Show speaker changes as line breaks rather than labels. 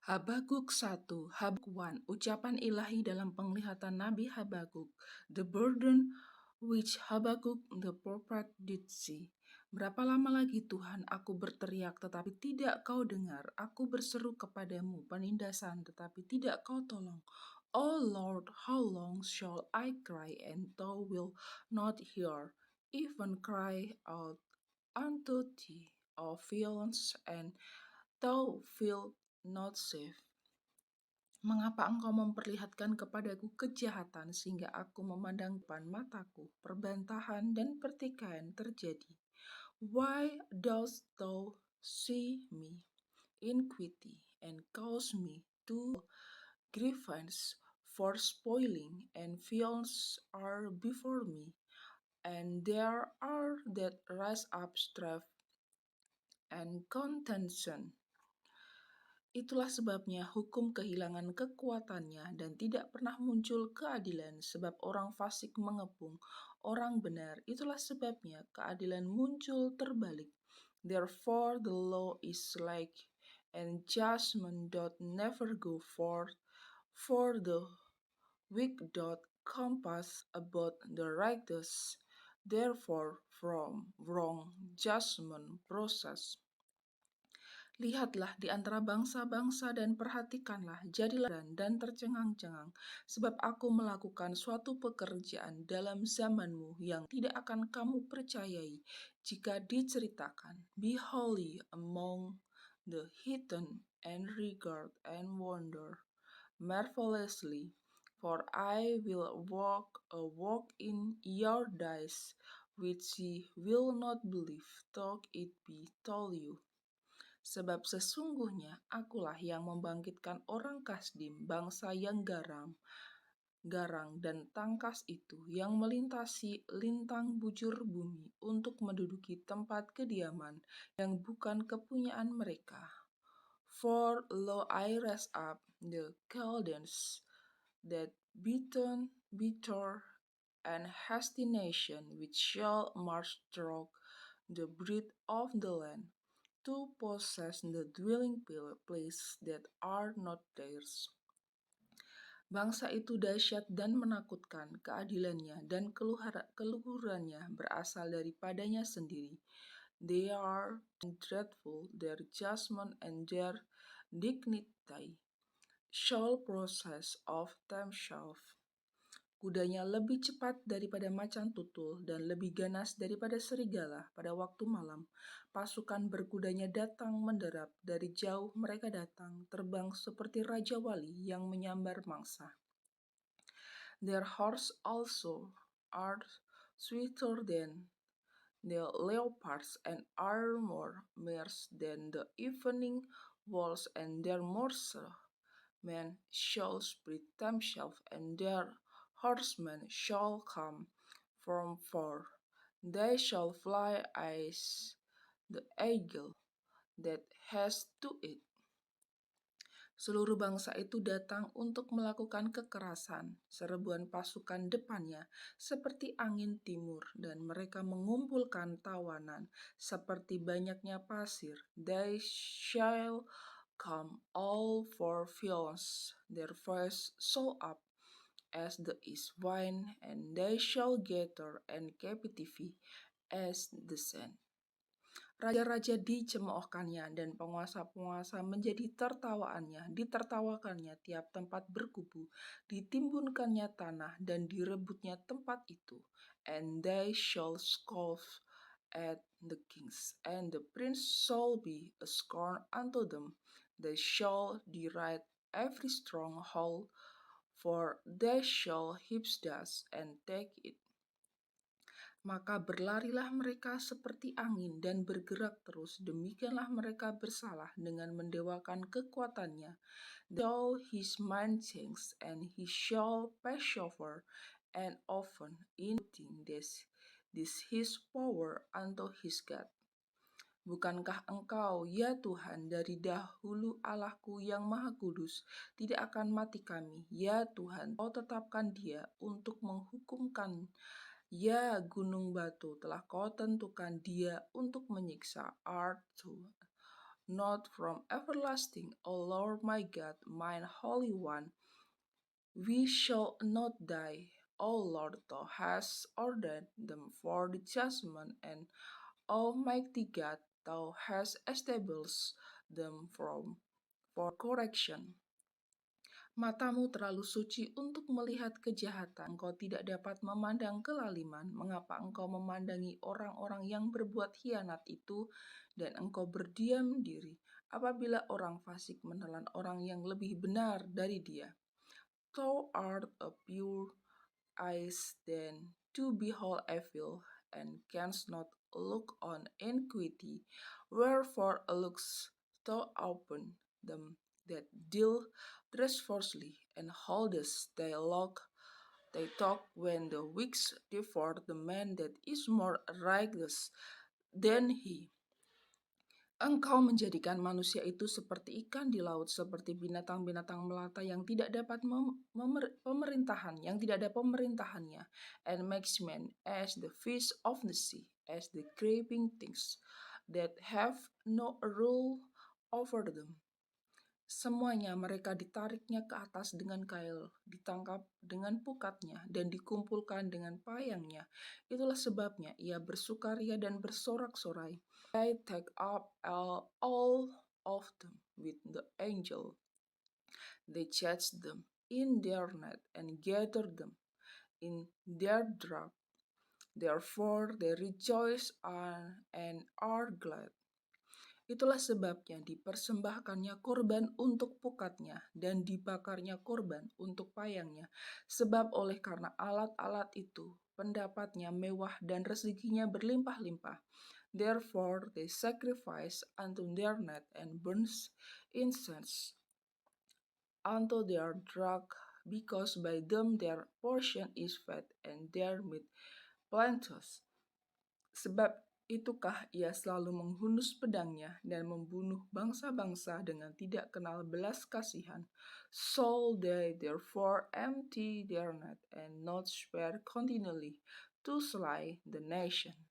Habakuk 1, Habakuk 1, ucapan ilahi dalam penglihatan Nabi Habakuk, the burden which Habakuk the prophet did see. Berapa lama lagi Tuhan aku berteriak tetapi tidak kau dengar, aku berseru kepadamu penindasan tetapi tidak kau tolong. O Lord, how long shall I cry and thou wilt not hear, even cry out unto thee of violence and thou wilt not save. Mengapa engkau memperlihatkan kepadaku kejahatan sehingga aku memandang depan mataku perbantahan dan pertikaian terjadi? Why dost thou see me iniquity and cause me to grievance? For spoiling and violence are before me, and there are that rise up strife and contention. Itulah sebabnya hukum kehilangan kekuatannya dan tidak pernah muncul keadilan, sebab orang fasik mengepung orang benar. Itulah sebabnya keadilan muncul terbalik. Therefore the law is like, and judgment doth never go forth, for the wicked doth compass about the righteous. Therefore from wrong judgment process. Lihatlah di antara bangsa-bangsa dan perhatikanlah, jadilah dan tercengang-cengang, sebab aku melakukan suatu pekerjaan dalam zamanmu yang tidak akan kamu percayai jika diceritakan. Be holy among the heathen and regard and wonder marvelously, for I will walk a walk in your days, which ye will not believe, though it be told you. Sebab sesungguhnya akulah yang membangkitkan orang Kasdim, bangsa yang garang dan tangkas itu, yang melintasi lintang bujur bumi untuk menduduki tempat kediaman yang bukan kepunyaan mereka. For lo I raise up the Chaldeans, that bitter and hasty nation, which shall march through the breadth of the land, to possess the dwelling place that are not theirs. Bangsa itu dahsyat dan menakutkan, keadilannya dan keluhurannya berasal daripadanya sendiri. They are dreadful, their judgment and their dignity shall process of themselves. Kudanya lebih cepat daripada macan tutul dan lebih ganas daripada serigala pada waktu malam. Pasukan berkudanya datang menderap, dari jauh mereka datang, terbang seperti Raja Wali yang menyambar mangsa. Their horse also are sweeter than the leopards and are more mares than the evening wolves, and their men shall spread themselves, and their horsemen shall come from far. They shall fly as the eagle that has to eat. Seluruh bangsa itu datang untuk melakukan kekerasan, serbuan pasukan depannya seperti angin timur, dan mereka mengumpulkan tawanan seperti banyaknya pasir. They shall come all for violence, their voice so up as the east wind, and they shall gather and captivity as the sand. Raja-raja dicemoohkannya dan penguasa-penguasa menjadi tertawaannya, ditertawakannya tiap tempat berkubu, ditimbunkannya tanah dan direbutnya tempat itu. And they shall scoff at the kings, and the prince shall be a scorn unto them. They shall deride every stronghold, for they shall heap dust and take it. Maka berlarilah mereka seperti angin dan bergerak terus. Demikianlah mereka bersalah dengan mendewakan kekuatannya. Though his mind changes, and he shall pass over, and often in this his power unto his God. Bukankah engkau, ya Tuhan, dari dahulu Allahku yang maha kudus, tidak akan mati kami? Ya Tuhan, kau tetapkan dia untuk menghukumkan. Ya gunung batu, telah kau tentukan dia untuk menyiksa. not from everlasting. O Lord my God, mine Holy One, we shall not die. O Lord, thou hast ordered them for the judgment, and Almighty God, thou hast established them for correction. Matamu terlalu suci untuk melihat kejahatan. Engkau tidak dapat memandang kelaliman. Mengapa engkau memandangi orang-orang yang berbuat hianat itu, dan engkau berdiam diri apabila orang fasik menelan orang yang lebih benar dari dia? Thou art a pure eyes than to behold evil, and canst not look on iniquity. Wherefore looks thou upon them that deal treacherously, and holdest thy talk when the wicked devour the man that is more righteous than he. Engkau menjadikan manusia itu seperti ikan di laut, seperti binatang-binatang melata yang tidak dapat yang tidak ada pemerintahannya, and makes man as the fish of the sea, as the creeping things that have no rule over them. Semuanya mereka ditariknya ke atas dengan kail, ditangkap dengan pukatnya, dan dikumpulkan dengan payangnya. Itulah sebabnya ia bersukaria dan bersorak-sorai. They take up all of them with the angel. They catch them in their net and gather them in their draught. Therefore they rejoice and are glad. Itulah sebabnya dipersembahkannya korban untuk pukatnya dan dibakarnya korban untuk payangnya. Sebab oleh karena alat-alat itu, pendapatnya mewah dan rezekinya berlimpah-limpah. Therefore they sacrifice unto their net and burns incense unto their drug, because by them their portion is fat and their meat plenteous. Sebab itukah ia selalu menghunus pedangnya dan membunuh bangsa-bangsa dengan tidak kenal belas kasihan. So they therefore empty their net and not spare continually to slay the nation.